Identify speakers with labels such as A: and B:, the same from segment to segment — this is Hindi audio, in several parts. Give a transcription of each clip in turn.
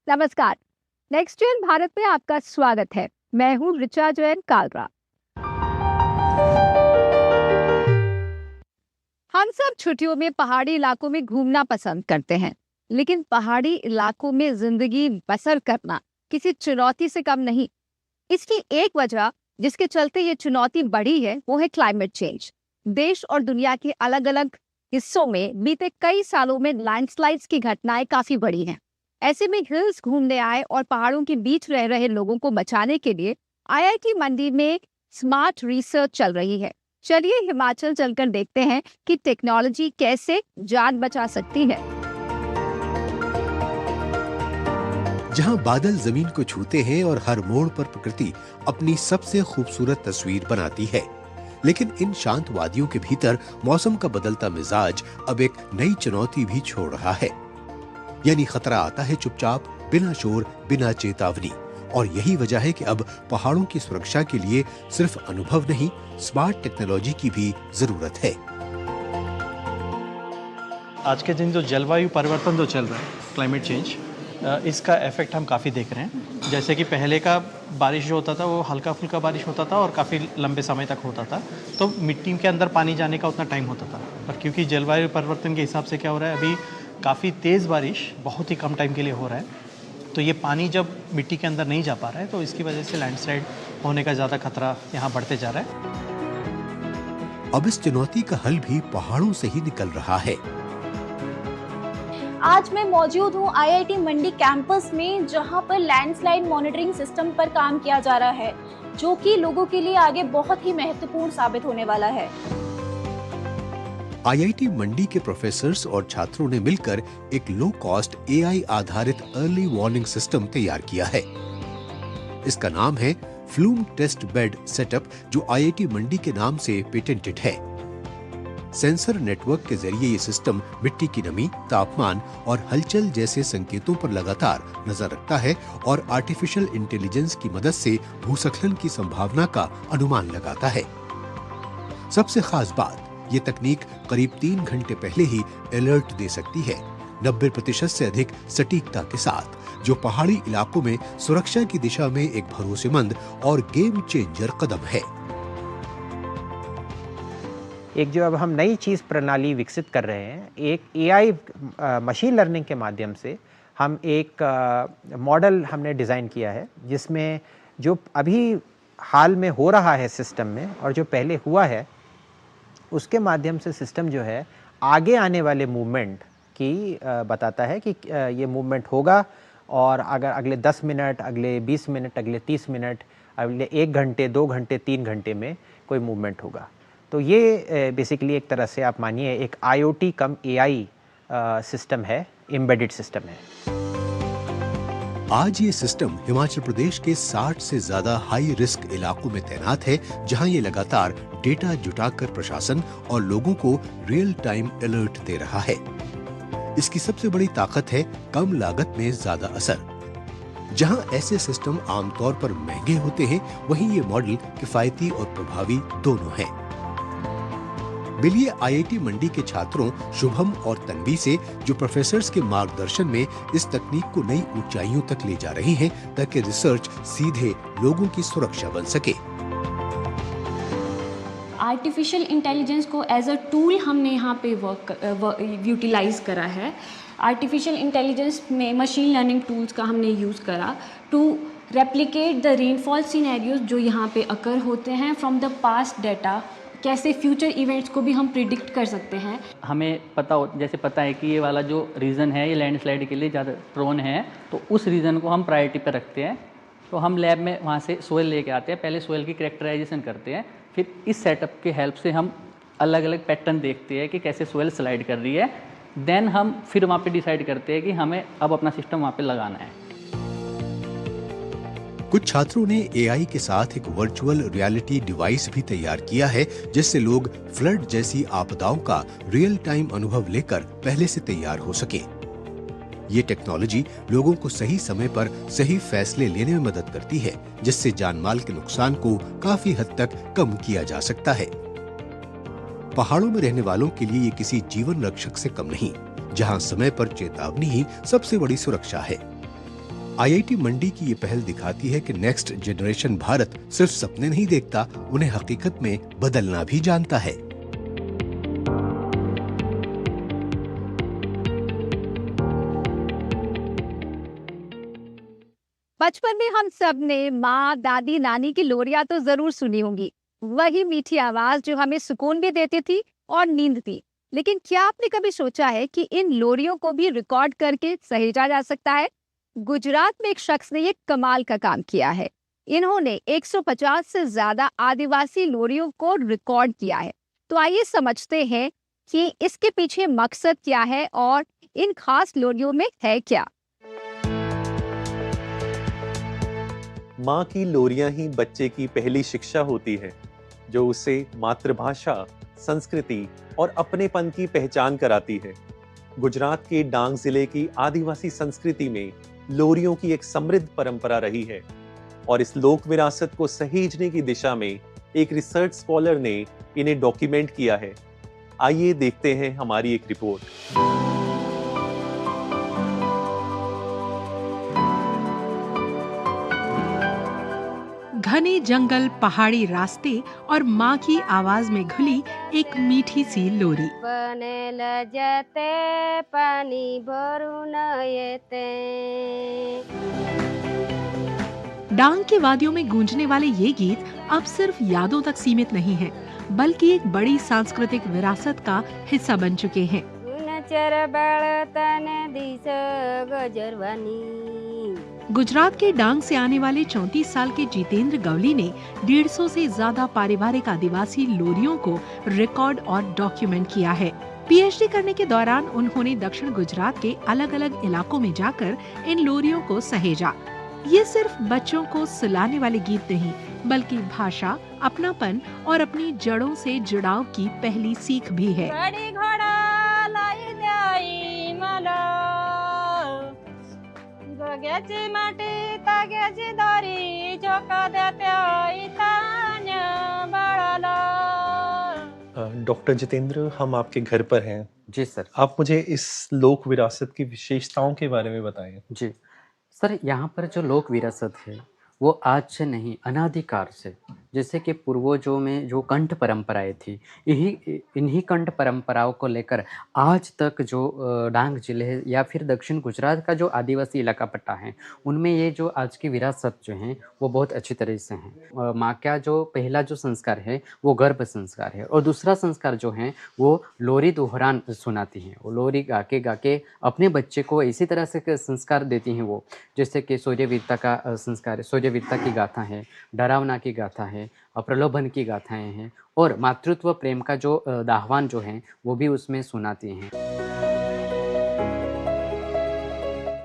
A: नमस्कार। नेक्स्ट जेन भारत में आपका स्वागत है। मैं हूँ ऋचा जैन कालरा। हम सब छुट्टियों में पहाड़ी इलाकों में घूमना पसंद करते हैं, लेकिन पहाड़ी इलाकों में जिंदगी बसर करना किसी चुनौती से कम नहीं। इसकी एक वजह जिसके चलते ये चुनौती बढ़ी है वो है क्लाइमेट चेंज। देश और दुनिया के अलग अलग हिस्सों में बीते कई सालों में लैंडस्लाइड्स की घटनाएं काफी बढ़ी हैं। ऐसे में हिल्स घूमने आए और पहाड़ों के बीच रह रहे लोगों को बचाने के लिए आईआईटी मंडी में स्मार्ट रिसर्च चल रही है। चलिए हिमाचल चलकर देखते हैं कि टेक्नोलॉजी कैसे जान बचा सकती है।
B: जहां बादल जमीन को छूते हैं और हर मोड़ पर प्रकृति अपनी सबसे खूबसूरत तस्वीर बनाती है, लेकिन इन शांत वादियों के भीतर मौसम का बदलता मिजाज अब एक नई चुनौती भी छोड़ रहा है। यानी खतरा आता है चुपचाप, बिना शोर, बिना चेतावनी। और यही वजह है कि अब पहाड़ों की सुरक्षा के लिए सिर्फ अनुभव नहीं, स्मार्ट टेक्नोलॉजी की भी जरूरत है।
C: आज के दिन जो जलवायु परिवर्तन जो चल रहा है, क्लाइमेट चेंज, इसका इफेक्ट हम काफ़ी देख रहे हैं। जैसे कि पहले का बारिश जो होता था वो हल्का फुल्का बारिश होता था और काफ़ी लंबे समय तक होता था, तो मिट्टी के अंदर पानी जाने का उतना टाइम होता था। पर क्योंकि जलवायु परिवर्तन के हिसाब से क्या हो रहा है, अभी काफ़ी तेज़ बारिश बहुत ही कम टाइम के लिए हो रहा है, तो ये पानी जब मिट्टी के अंदर नहीं जा पा रहा है तो इसकी वजह से लैंडस्लाइड होने का ज़्यादा खतरा यहाँ बढ़ते जा रहा है।
B: अब इस चुनौती का हल भी पहाड़ों से ही निकल रहा है।
D: आज मैं मौजूद हूँ आईआईटी मंडी कैंपस में, जहाँ पर लैंडस्लाइड मॉनिटरिंग सिस्टम पर काम किया जा रहा है, जो कि लोगों के लिए आगे बहुत ही महत्वपूर्ण साबित होने वाला है।
B: आईआईटी मंडी के प्रोफेसर्स और छात्रों ने मिलकर एक लो कॉस्ट एआई आधारित अर्ली वार्निंग सिस्टम तैयार किया है। इसका नाम है फ्लूम टेस्ट बेड सेटअप, जो आईआईटी मंडी के नाम से पेटेंटेड है। सेंसर नेटवर्क के जरिए ये सिस्टम मिट्टी की नमी, तापमान और हलचल जैसे संकेतों पर लगातार नजर रखता है और आर्टिफिशियल इंटेलिजेंस की मदद से भूस्खलन की संभावना का अनुमान लगाता है। सबसे खास बात, ये तकनीक करीब 3 घंटे पहले ही अलर्ट दे सकती है, 90% से अधिक सटीकता के साथ, जो पहाड़ी इलाकों में सुरक्षा की दिशा में एक भरोसेमंद और गेम चेंजर कदम है।
E: एक जो अब हम नई चीज़ प्रणाली विकसित कर रहे हैं, एक एआई मशीन लर्निंग के माध्यम से हम एक मॉडल हमने डिज़ाइन किया है, जिसमें जो अभी हाल में हो रहा है सिस्टम में और जो पहले हुआ है, उसके माध्यम से सिस्टम जो है आगे आने वाले मूवमेंट की बताता है कि ये मूवमेंट होगा, और अगर अगले 10 मिनट, अगले 20 मिनट, अगले 30 मिनट, अगले 1 घंटे, 2 घंटे, 3 घंटे में कोई मूवमेंट होगा। तो ये बेसिकली एक तरह से आप मानिए एक आईओटी कम एआई सिस्टम है, एम्बेडेड सिस्टम है।
B: आज ये सिस्टम हिमाचल प्रदेश के 60 से ज्यादा हाई रिस्क इलाकों में तैनात है, जहां ये लगातार डेटा जुटाकर प्रशासन और लोगों को रियल टाइम अलर्ट दे रहा है। इसकी सबसे बड़ी ताकत है कम लागत में ज्यादा असर। जहां ऐसे सिस्टम आमतौर पर महंगे होते हैं, वहीं ये मॉडल किफायती और प्रभावी दोनों हैं। मिलिए आईआईटी मंडी के छात्रों शुभम और तन्वी से, जो प्रोफेसर्स के मार्गदर्शन में इस तकनीक को नई ऊंचाइयों तक ले जा रही हैं, ताकि रिसर्च सीधे लोगों की सुरक्षा बन सके।
F: आर्टिफिशियल इंटेलिजेंस को एज अ टूल हमने यहाँ पे यूटिलाइज करा है। आर्टिफिशियल इंटेलिजेंस में मशीन लर्निंग टूल्स का हमने यूज़ करा to replicate the rainfall scenarios जो यहाँ पे अकर होते हैं फ्रॉम द पास्ट डेटा। कैसे फ्यूचर इवेंट्स को भी हम प्रिडिक्ट कर सकते हैं।
G: हमें पता है कि ये वाला जो रीज़न है ये लैंडस्लाइड के लिए ज़्यादा प्रोन है, तो उस रीज़न को हम प्रायोरिटी पर रखते हैं। तो हम लैब में वहाँ से सोयल लेके आते हैं, पहले सोयल की कैरेक्टराइजेशन करते हैं, फिर इस सेटअप के हेल्प से हम अलग अलग पैटर्न देखते हैं कि कैसे सोयल स्लाइड कर रही है। देन हम फिर वहाँ पे डिसाइड करते हैं कि हमें अब अपना सिस्टम वहाँ पे लगाना है।
B: कुछ छात्रों ने एआई के साथ एक वर्चुअल रियलिटी डिवाइस भी तैयार किया है, जिससे लोग फ्लड जैसी आपदाओं का रियल टाइम अनुभव लेकर पहले से तैयार हो सके। ये टेक्नोलॉजी लोगों को सही समय पर सही फैसले लेने में मदद करती है, जिससे जानमाल के नुकसान को काफी हद तक कम किया जा सकता है। पहाड़ों में रहने वालों के लिए ये किसी जीवन रक्षक से कम नहीं, जहां समय पर चेतावनी ही सबसे बड़ी सुरक्षा है। आईआईटी मंडी की ये पहल दिखाती है कि नेक्स्ट जनरेशन भारत सिर्फ सपने नहीं देखता, उन्हें हकीकत में बदलना भी जानता है।
A: बचपन में हम सब ने माँ, दादी, नानी की लोरियां तो जरूर सुनी होंगी। वही मीठी आवाज जो हमें सुकून भी देती थी और नींद भी। लेकिन क्या आपने कभी सोचा है कि इन लोरियों को भी रिकॉर्ड करके सहेजा जा सकता है? गुजरात में एक शख्स ने ये कमाल का काम किया है। इन्होंने 150 से ज्यादा आदिवासी लोरियों को रिकॉर्ड किया है। तो आइए समझते हैं कि इसके पीछे मकसद क्या है और इन खास लोरियों में है क्या।
H: माँ की लोरियां ही बच्चे की पहली शिक्षा होती है, जो उसे मातृभाषा, संस्कृति और अपनेपन की पहचान कराती है। गुजरात के डांग जिले की आदिवासी संस्कृति में लोरियों की एक समृद्ध परंपरा रही है और इस लोक विरासत को सहेजने की दिशा में एक रिसर्च स्कॉलर ने इन्हें डॉक्यूमेंट किया है। आइए देखते हैं हमारी एक रिपोर्ट।
I: घने जंगल, पहाड़ी रास्ते और माँ की आवाज में घुली एक मीठी सी लोरी। डांग के वादियों में गूंजने वाले ये गीत अब सिर्फ यादों तक सीमित नहीं हैं, बल्कि एक बड़ी सांस्कृतिक विरासत का हिस्सा बन चुके हैं। गुजरात के डांग से आने वाले 34 साल के जितेंद्र गवली ने 150 से ज्यादा पारिवारिक आदिवासी लोरियों को रिकॉर्ड और डॉक्यूमेंट किया है। पीएचडी करने के दौरान उन्होंने दक्षिण गुजरात के अलग अलग इलाकों में जाकर इन लोरियों को सहेजा। ये सिर्फ बच्चों को सुलाने वाले गीत नहीं, बल्कि भाषा, अपनापन और अपनी जड़ों से जुड़ाव की पहली सीख भी है।
H: डॉक्टर जितेंद्र, हम आपके घर पर हैं।
J: जी सर।
H: आप मुझे इस लोक विरासत की विशेषताओं के बारे में बताएं।
J: जी सर, यहाँ पर जो लोक विरासत है वो आज से नहीं, अनादिकाल से, जैसे कि पूर्वजों में जो कंठ परंपराएं थी, इन्हीं कंठ परंपराओं को लेकर आज तक जो डांग जिले या फिर दक्षिण गुजरात का जो आदिवासी इलाका पट्टा है, उनमें ये जो आज की विरासत जो है वो बहुत अच्छी तरह से है। माँ का जो पहला जो संस्कार है वो गर्भ संस्कार है, और दूसरा संस्कार जो है वो लोरी दोहरान सुनाती है। वो लोरी गा के अपने बच्चे को इसी तरह से संस्कार देती हैं वो, जैसे कि सूर्यवीरता का संस्कार, सूर्यवीरता की गाथा है, डरावना की गाथा है, प्रलोभन की गाथाएं हैं, और मातृत्व प्रेम का जो दाहवान जो है वो भी उसमें सुनाती हैं।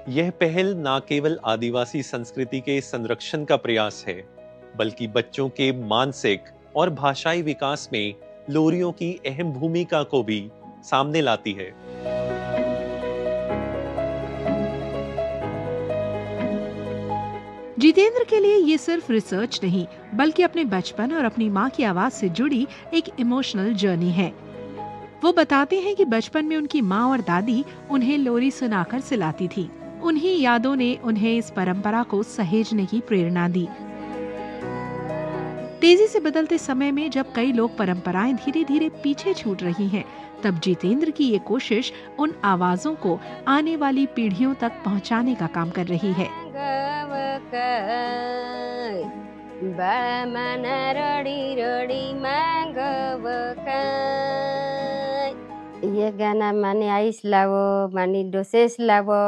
H: यह पहल न केवल आदिवासी संस्कृति के संरक्षण का प्रयास है, बल्कि बच्चों के मानसिक और भाषाई विकास में लोरियों की अहम भूमिका को भी सामने लाती है।
I: जितेंद्र के लिए ये सिर्फ रिसर्च नहीं, बल्कि अपने बचपन और अपनी माँ की आवाज से जुड़ी एक इमोशनल जर्नी है। वो बताते हैं कि बचपन में उनकी माँ और दादी उन्हें लोरी सुनाकर सिलाती थी। उन्हीं यादों ने उन्हें इस परंपरा को सहेजने की प्रेरणा दी। तेजी से बदलते समय में जब कई लोक परंपराएं धीरे धीरे पीछे छूट रही हैं, तब जितेंद्र की ये कोशिश उन आवाजों को आने वाली पीढ़ियों तक पहुंचाने का काम कर रही है।
K: ये गाना माने आइस लावो, मानी डोसेस लावो,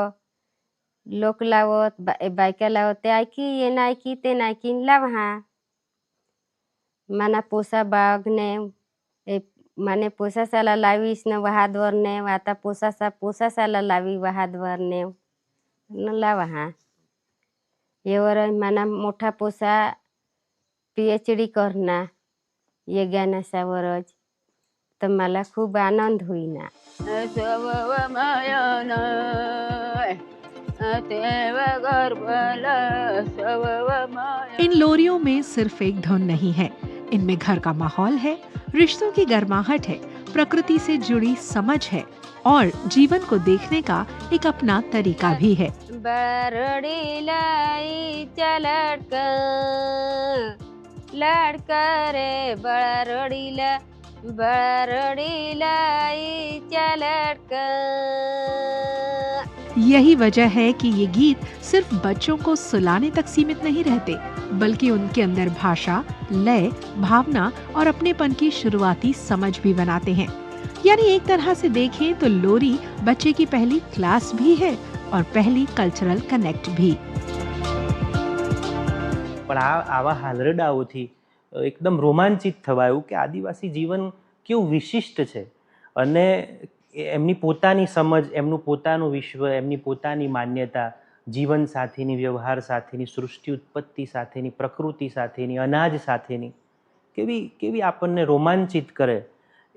K: लोक लावो, बाइका लावो, ते आइकी ये नाइकी ते नाइकिन लावहा, माना पोसा बागने माने पोसा साला लावीस न वहादवरने वाता पोसा साला लावी वहादवरने न लावहा। येवर माना मोठा पोसा पीएचडी करना, ये गाना सावरज तर मला खूप आनंद होईना।
I: इन लोरियों में सिर्फ एक धुन नहीं है, इनमें घर का माहौल है, रिश्तों की गर्माहट है, प्रकृति से जुड़ी समझ है और जीवन को देखने का एक अपना तरीका भी है।
K: बरड़ी लाई चलट लड़का रे बरड़ी लाई चलट।
I: यही वजह है कि ये गीत सिर्फ बच्चों को सुलाने तक सीमित नहीं रहते, बल्कि उनके अंदर भाषा, लय, भावना और अपनेपन की शुरुआती समझ भी बनाते हैं। यानी एक तरह से देखें तो लोरी बच्चे की पहली क्लास भी है और पहली कल्चरल कनेक्ट भी।
L: પણ આવા હાલરડાઓથી એકદમ રોમાંચિત થવાયું કે આદિવાસી જીવન કેવું વિશિષ્ટ છે અને એમની પોતાની સમજ, એમનું પોતાનું વિશ્વ, એમની પોતાની માન્યતા, જીવન સાથેની, વ્યવહાર સાથેની, સૃષ્ટિ ઉત્પત્તિ સાથેની, પ્રકૃતિ સાથેની, અનાજ સાથેની કેવી કેવી આપણને રોમાંચિત કરે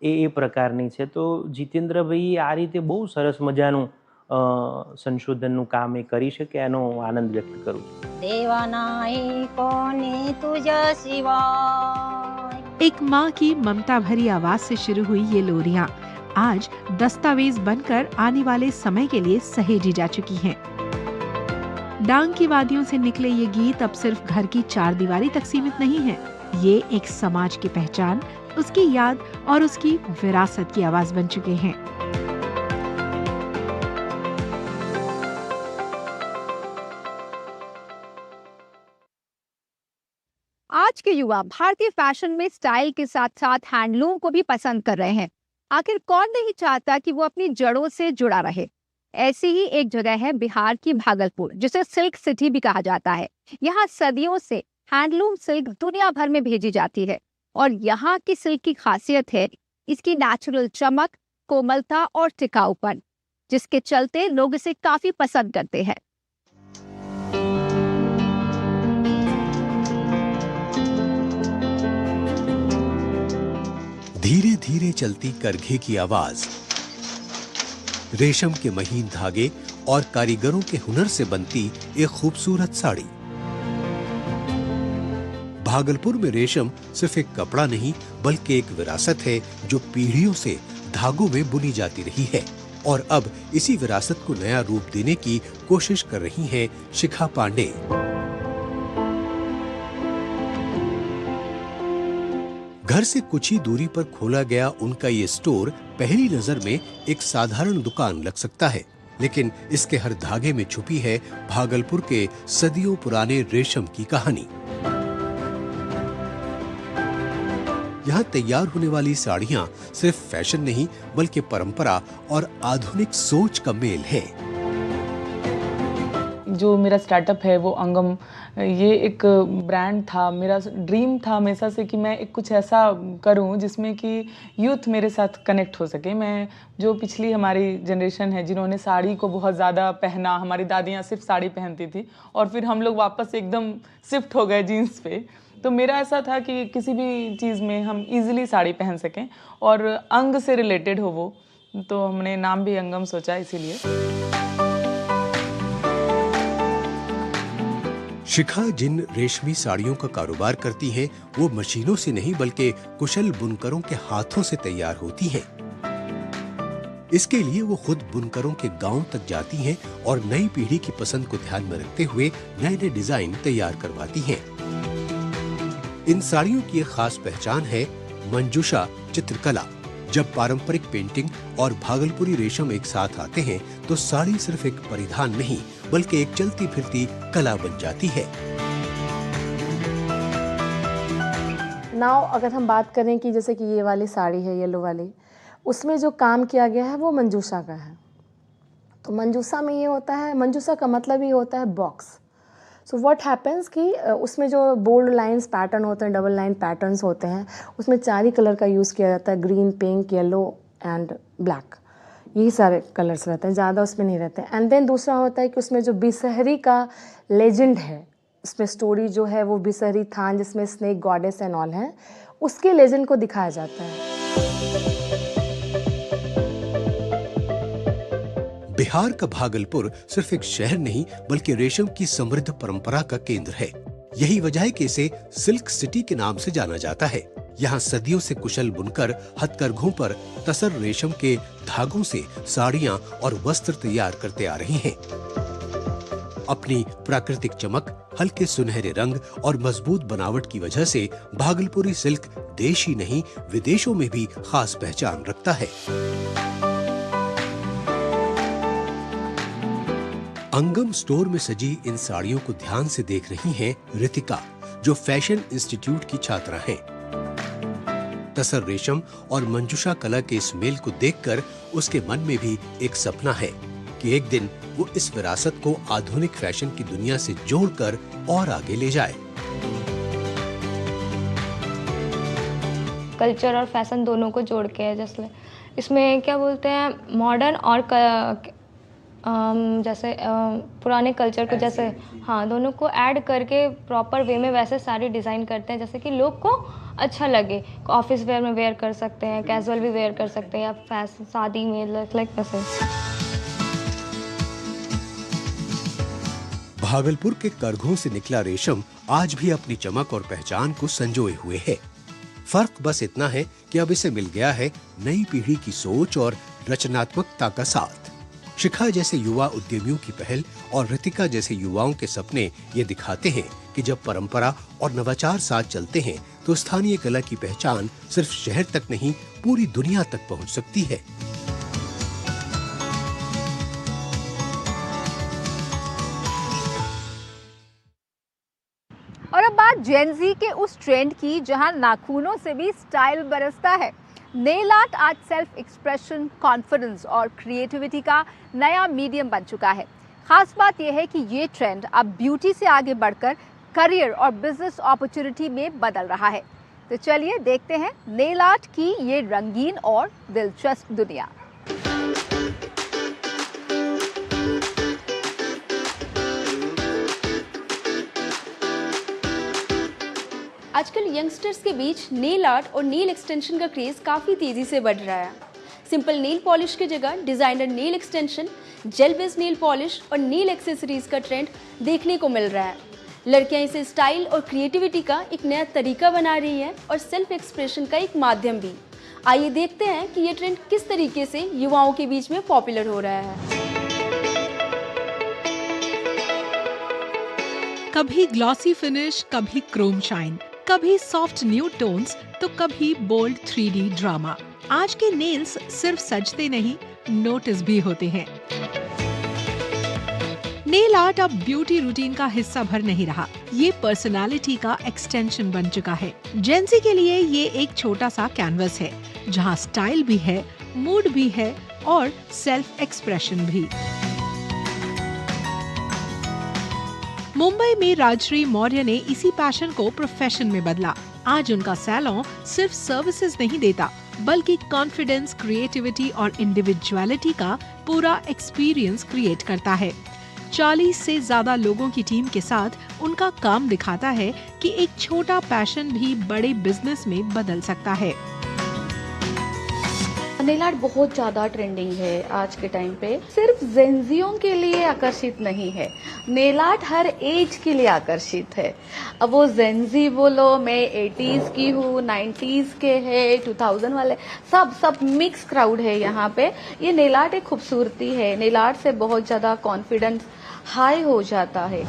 L: એ પ્રકારની છે. તો જીતેન્દ્રભાઈ આ રીતે બહુ સરસ મજાનું સંશોધનનું કામ એ કરી શકે, એનો આનંદ વ્યક્ત કરું છું.
K: देवानाई कोने तुझा सिवाय।
I: एक माँ की ममता भरी आवाज से शुरू हुई ये लोरियां आज दस्तावेज बनकर आने वाले समय के लिए सहेजी जा चुकी हैं। डांग की वादियों से निकले ये गीत अब सिर्फ घर की चार दीवारी तक सीमित नहीं है। ये एक समाज की पहचान, उसकी याद और उसकी विरासत की आवाज बन चुके हैं।
A: आज के युवा भारतीय फैशन में स्टाइल के साथ साथ हैंडलूम को भी पसंद कर रहे हैं। आखिर कौन नहीं चाहता कि वो अपनी जड़ों से जुड़ा रहे। ऐसी ही एक जगह है बिहार की भागलपुर, जिसे सिल्क सिटी भी कहा जाता है। यहाँ सदियों से हैंडलूम सिल्क दुनिया भर में भेजी जाती है और यहाँ की सिल्क की खासियत है इसकी नेचुरल चमक, कोमलता और टिकाऊपन, जिसके चलते लोग इसे काफी पसंद करते हैं।
B: धीरे धीरे चलती करघे की आवाज, रेशम के महीन धागे और कारीगरों के हुनर से बनती एक खूबसूरत साड़ी। भागलपुर में रेशम सिर्फ एक कपड़ा नहीं बल्कि एक विरासत है जो पीढ़ियों से धागों में बुनी जाती रही है और अब इसी विरासत को नया रूप देने की कोशिश कर रही हैं शिखा पांडे। घर से कुछ ही दूरी पर खोला गया उनका ये स्टोर पहली नजर में एक साधारण दुकान लग सकता है, लेकिन इसके हर धागे में छुपी है भागलपुर के सदियों पुराने रेशम की कहानी। यहाँ तैयार होने वाली साड़ियाँ सिर्फ फैशन नहीं बल्कि परंपरा और आधुनिक सोच का मेल है।
M: जो मेरा स्टार्टअप है वो अंगम, ये एक ब्रांड था। मेरा ड्रीम था हमेशा से कि मैं एक कुछ ऐसा करूं जिसमें कि यूथ मेरे साथ कनेक्ट हो सके। मैं जो पिछली हमारी जनरेशन है जिन्होंने साड़ी को बहुत ज़्यादा पहना, हमारी दादियाँ सिर्फ साड़ी पहनती थी और फिर हम लोग वापस एकदम शिफ्ट हो गए जीन्स पे। तो मेरा ऐसा था कि किसी भी चीज़ में हम इजीली साड़ी पहन सकें और अंग से रिलेटेड हो वो, तो हमने नाम भी अंगम सोचा इसीलिए।
B: शिखा जिन रेशमी साड़ियों का कारोबार करती हैं, वो मशीनों से नहीं बल्कि कुशल बुनकरों के हाथों से तैयार होती हैं। इसके लिए वो खुद बुनकरों के गांव तक जाती हैं और नई पीढ़ी की पसंद को ध्यान में रखते हुए नए नए डिजाइन तैयार करवाती हैं। इन साड़ियों की एक खास पहचान है मंजूषा चित्रकला। जब पारंपरिक पेंटिंग और भागलपुरी रेशम एक साथ आते हैं तो साड़ी सिर्फ एक परिधान नहीं बल्कि एक चलती फिरती कला बन जाती है।
N: नाउ अगर हम बात करें कि जैसे कि ये वाली साड़ी है येलो वाली, उसमें जो काम किया गया है वो मंजूषा का है। तो मंजूषा में ये होता है, मंजूषा का मतलब ये होता है बॉक्स। सो व्हाट हैपेंस कि उसमें जो बोल्ड लाइंस पैटर्न होते हैं, डबल लाइन पैटर्न्स होते हैं, उसमें 4 ही कलर का यूज़ किया जाता है, green, pink, yellow and black. यही सारे कलर्स रहते हैं, ज़्यादा उसमें नहीं रहते हैं। एंड देन दूसरा होता है कि उसमें जो बिसहरी का लेजेंड है, उसमें स्टोरी जो है वो बिसहरी थान जिसमें स्नेक गॉडेस एंड ऑल है, उसके लेजेंड को दिखाया जाता है।
B: बिहार का भागलपुर सिर्फ एक शहर नहीं बल्कि रेशम की समृद्ध परंपरा का केंद्र है। यही वजह है कि इसे सिल्क सिटी के नाम से जाना जाता है। यहाँ सदियों से कुशल बुनकर हथकरघों पर तसर रेशम के धागों से साड़ियाँ और वस्त्र तैयार करते आ रही हैं। अपनी प्राकृतिक चमक, हल्के सुनहरे रंग और मजबूत बनावट की वजह से भागलपुरी सिल्क देश ही नहीं विदेशों में भी खास पहचान रखता है। अंगम स्टोर में सजी इन साड़ियों को ध्यान से देख रही हैं रितिका, जो फैशन इंस्टीट्यूट की छात्रा हैं। तसर रेशम और मंजूषा कला के इस मेल को देखकर उसके मन में भी एक सपना है कि एक दिन वो इस विरासत को आधुनिक फैशन की दुनिया से जोड़कर और आगे ले जाए।
O: कल्चर और फैशन दोनों को जोड़ के है, जैसे इसमें क्या बोलते हैं मॉडर्न और जैसे पुराने कल्चर को जैसे हाँ दोनों को ऐड करके प्रॉपर वे में वैसे साड़ी डिज़ाइन करते हैं जैसे कि लोग को अच्छा लगे। ऑफिस वेयर में वेयर कर सकते हैं, कैजुअल भी वेयर कर सकते हैं, या फैशन शादी में लाइक वैसे।
B: भागलपुर के करघों से निकला रेशम आज भी अपनी चमक और पहचान को संजोए हुए है। फर्क बस इतना है कि अब इसे मिल गया है नई पीढ़ी की सोच और रचनात्मकता का साथ। शिखा जैसे युवा उद्यमियों की पहल और रितिका जैसे युवाओं के सपने ये दिखाते हैं कि जब परंपरा और नवाचार साथ चलते हैं तो स्थानीय कला की पहचान सिर्फ शहर तक नहीं पूरी दुनिया तक पहुंच सकती है।
A: और अब बात जेन ज़ी के उस ट्रेंड की जहां नाखूनों से भी स्टाइल बरसता है। नेल आर्ट आज सेल्फ एक्सप्रेशन, कॉन्फिडेंस और क्रिएटिविटी का नया मीडियम बन चुका है। खास बात यह है कि ये ट्रेंड अब ब्यूटी से आगे बढ़कर करियर और बिजनेस अपॉर्चुनिटी में बदल रहा है। तो चलिए देखते हैं नेल आर्ट की ये रंगीन और दिलचस्प दुनिया।
P: आजकल यंगस्टर्स के बीच नेल आर्ट और नेल एक्सटेंशन का क्रेज़ काफ़ी तेज़ी से बढ़ रहा है। सिंपल नेल पॉलिश की जगह designer nail extension, gel based nail polish और नेल एक्सेसरीज का ट्रेंड देखने को मिल रहा है। लड़कियां इसे स्टाइल और क्रिएटिविटी का एक नया तरीका बना रही हैं और सेल्फ एक्सप्रेशन का एक माध्यम भी। आइए देखते हैं कि ये ट्रेंड किस तरीके से युवाओं के बीच में पॉपुलर हो रहा है।
I: कभी ग्लॉसी फिनिश, कभी क्रोम शाइन, कभी सॉफ्ट न्यूड टोन्स तो कभी बोल्ड 3D ड्रामा। आज के नेल्स सिर्फ सजते नहीं, नोटिस भी होते हैं। नेल आर्ट अब ब्यूटी रूटीन का हिस्सा भर नहीं रहा, ये पर्सनालिटी का एक्सटेंशन बन चुका है। जेन ज़ी के लिए ये एक छोटा सा कैनवस है जहाँ स्टाइल भी है, मूड भी है और सेल्फ एक्सप्रेशन भी। मुंबई में राजश्री मौर्य ने इसी पैशन को प्रोफेशन में बदला। आज उनका सैलून सिर्फ सर्विसेज नहीं देता, बल्कि कॉन्फिडेंस, क्रिएटिविटी और इंडिविजुअलिटी का पूरा एक्सपीरियंस क्रिएट करता है। 40 से ज्यादा लोगों की टीम के साथ उनका काम दिखाता है कि एक छोटा पैशन भी बड़े बिजनेस में बदल सकता है।
Q: नेल आर्ट बहुत ज़्यादा ट्रेंडिंग है आज के टाइम पे। सिर्फ जेनजियों के लिए आकर्षित नहीं है, नेल आर्ट हर एज के लिए आकर्षित है। अब वो जेनजी बोलो, मैं 80s की हूँ, 90s के है, 2000 वाले, सब मिक्स क्राउड है यहाँ पे। ये नेल आर्ट एक खूबसूरती है। नेल आर्ट से बहुत ज़्यादा कॉन्फिडेंस हाई हो जाता है।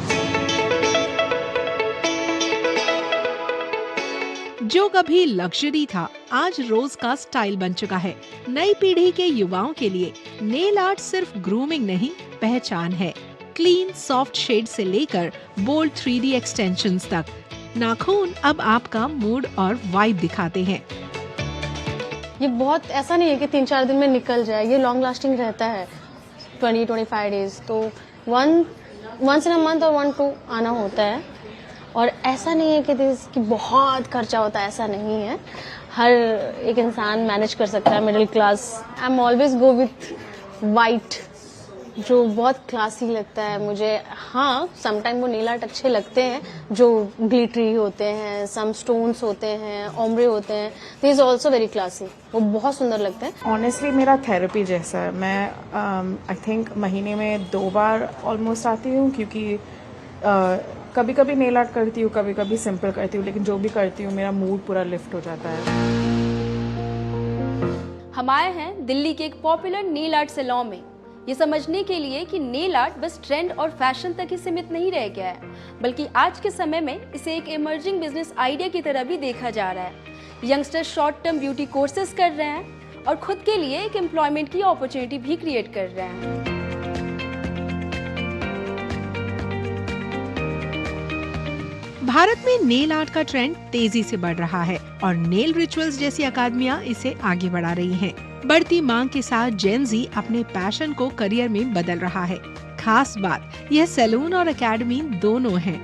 I: जो कभी लग्जरी था, आज रोज का स्टाइल बन चुका है। नई पीढ़ी के युवाओं के लिए नेल आर्ट सिर्फ ग्रूमिंग नहीं, पहचान है। क्लीन सॉफ्ट शेड से लेकर बोल्ड 3D एक्सटेंशंस तक, नाखून अब आपका मूड और वाइब दिखाते हैं।
R: ये बहुत ऐसा नहीं है कि 3-4 दिन में निकल जाए, ये लॉन्ग लास्टिंग रहता है 20-25 डेज। तो once in a month और 1-2 आना होता है। और ऐसा नहीं है कि बहुत खर्चा होता है, ऐसा नहीं है। हर एक इंसान मैनेज कर सकता है, middle class. I am always go with white, जो बहुत क्लासी लगता है मुझे। हाँ, समटाइम वो नेल आर्ट अच्छे लगते हैं जो ग्लिटरी होते हैं, सम स्टोन्स होते हैं, ओम्ब्रे होते हैं, this is also very classy, वो बहुत सुंदर लगते हैं।
M: ऑनेस्टली मेरा थेरेपी जैसा है। मैं आई थिंक महीने में 2 बार ऑलमोस्ट आती हूँ, क्योंकि कभी कभी नेल आर्ट करती हूँ, कभी कभी सिंपल करती हूँ, लेकिन जो भी करती हूँ मेरा मूड पूरा लिफ्ट हो जाता है।
P: हम आए हैं दिल्ली के एक पॉपुलर नेल आर्ट सैलून में, ये समझने के लिए कि नेल आर्ट बस ट्रेंड और फैशन तक ही सीमित नहीं रह गया है, बल्कि आज के समय में इसे एक इमर्जिंग बिजनेस आइडिया की तरह भी देखा जा रहा है। Youngster short term beauty courses कर रहे हैं और खुद के लिए एक एम्प्लॉयमेंट की अपॉर्चुनिटी भी क्रिएट कर रहे हैं।
I: भारत में नेल आर्ट का ट्रेंड तेजी से बढ़ रहा है और नेल रिचुअल्स जैसी अकादमियां इसे आगे बढ़ा रही हैं। बढ़ती मांग के साथ जेन ज़ी अपने पैशन को करियर में बदल रहा है। खास बात यह सैलून और एकेडमी दोनों हैं।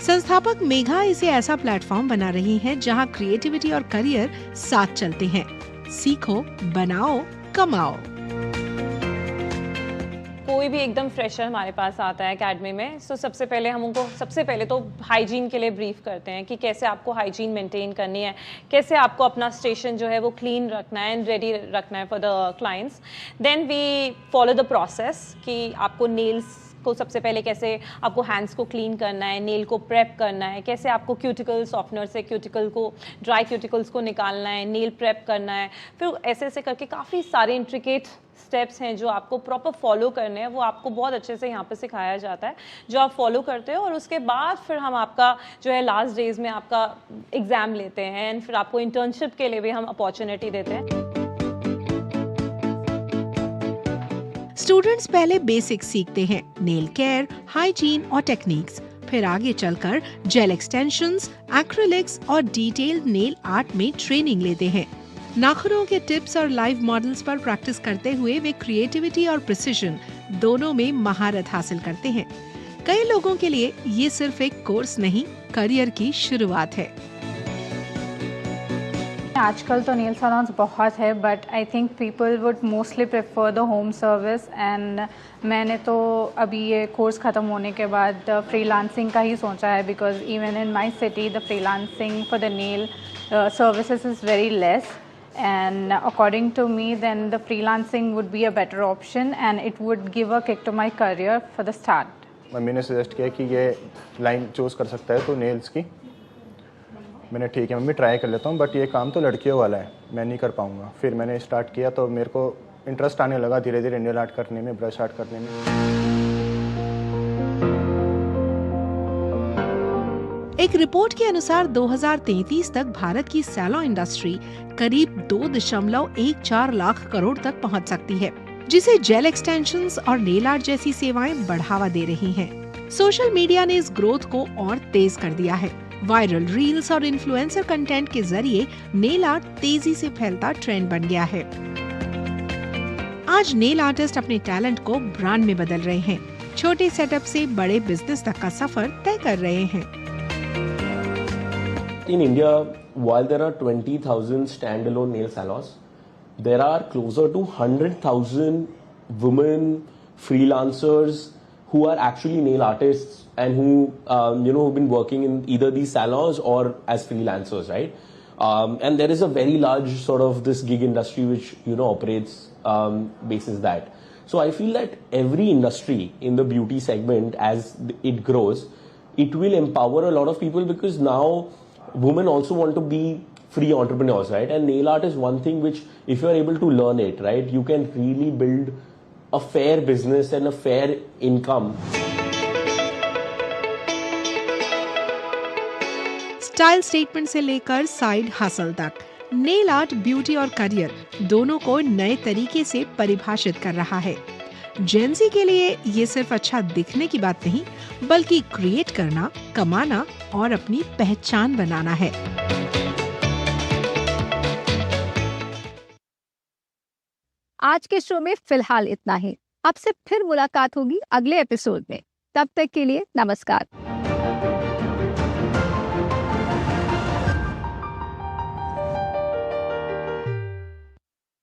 I: संस्थापक मेघा इसे ऐसा प्लेटफॉर्म बना रही हैं जहां क्रिएटिविटी और करियर साथ चलते हैं। सीखो, बनाओ, कमाओ।
S: कोई भी एकदम फ्रेशर हमारे पास आता है एकेडमी में, सो सबसे पहले तो हाइजीन के लिए ब्रीफ करते हैं कि कैसे आपको हाइजीन मेंटेन करनी है, कैसे आपको अपना स्टेशन जो है वो क्लीन रखना है एंड रेडी रखना है for the clients. Then we follow the process कि आपको नेल्स को सबसे पहले कैसे आपको हैंड्स को क्लीन करना है, नेल को प्रेप करना है, कैसे आपको क्यूटिकल सॉफ्टनर से ड्राई क्यूटिकल्स को निकालना है, नेल प्रेप करना है। फिर ऐसे ऐसे करके काफ़ी सारे इंट्रिकेट स्टेप्स हैं जो आपको प्रॉपर फॉलो करने हैं, वो आपको बहुत अच्छे से यहाँ पे सिखाया जाता है, जो आप फॉलो करते हो। और उसके बाद फिर हम आपका जो है लास्ट डेज में आपका एग्ज़ाम लेते हैं एंड फिर आपको इंटर्नशिप के लिए भी हम अपॉर्चुनिटी देते हैं।
I: स्टूडेंट्स पहले बेसिक्स सीखते हैं, नेल केयर, हाइजीन और टेक्निक्स। फिर आगे चलकर जेल एक्सटेंशंस, एक्रिलिक्स और डिटेल्ड नेल आर्ट में ट्रेनिंग लेते हैं। नाखूनों के टिप्स और लाइव मॉडल्स पर प्रैक्टिस करते हुए वे क्रिएटिविटी और प्रिसिजन दोनों में महारत हासिल करते हैं। कई लोगों के लिए ये सिर्फ एक कोर्स नहीं, करियर की शुरुआत है।
T: आजकल तो नेल सैलून्स बहुत है, but I think people would mostly prefer the home service. And मैंने तो अभी ये कोर्स ख़त्म होने के बाद फ्रीलांसिंग का ही सोचा है, because even in my city the freelancing for the nail services is very less, and according to me then the freelancing would be a better option and it would give a kick to my career for the start.
U: Mummy ने सजेस्ट किया कि ये लाइन चूज़ कर सकता है तो नेल्स की। मैंने ठीक है मम्मी ट्राई कर लेता हूँ, बट ये काम तो लड़कियों वाला है, मैं नहीं कर पाऊँगा। फिर मैंने स्टार्ट किया तो मेरे को इंटरेस्ट आने लगा धीरे धीरे नेल आर्ट करने में, ब्रश आर्ट करने में।
I: एक रिपोर्ट के अनुसार 2033 तक भारत की सैलून इंडस्ट्री करीब 2.14 लाख करोड़ तक पहुंच सकती है, जिसे जेल एक्सटेंशंस और नेल आर्ट जैसी सेवाएं बढ़ावा दे रही हैं। सोशल मीडिया ने इस ग्रोथ को और तेज कर दिया है। वायरल रील्स और इन्फ्लुएंसर कंटेंट के जरिए नेल आर्ट तेजी से फैलता ट्रेंड बन गया है। आज नेल आर्टिस्ट अपने टैलेंट को ब्रांड में बदल रहे हैं, छोटे सेटअप से बड़े बिजनेस तक का सफर तय कर रहे हैं।
V: In India, while there are 20,000 standalone nail salons, there are closer to 100,000 women freelancers who are actually nail artists and who, who've been working in either these salons or as freelancers, right? And there is a very large sort of this gig industry which, operates basis that. So I feel that every industry in the beauty segment, as it grows, it will empower a lot of people, because now women also want to be free entrepreneurs, right? And nail art is one thing which, if you are able to learn it, right, you can really build a fair business and a fair income.
I: Style statement से लेकर साइड हसल तक, नेल आर्ट ब्यूटी और करियर दोनों को नए तरीके से परिभाषित कर रहा है। जेन ज़ी के लिए ये सिर्फ अच्छा दिखने की बात नहीं, बल्कि क्रिएट करना, कमाना और अपनी पहचान बनाना है।
A: आज के शो में फिलहाल इतना ही। आपसे फिर मुलाकात होगी अगले एपिसोड में। तब तक के लिए नमस्कार।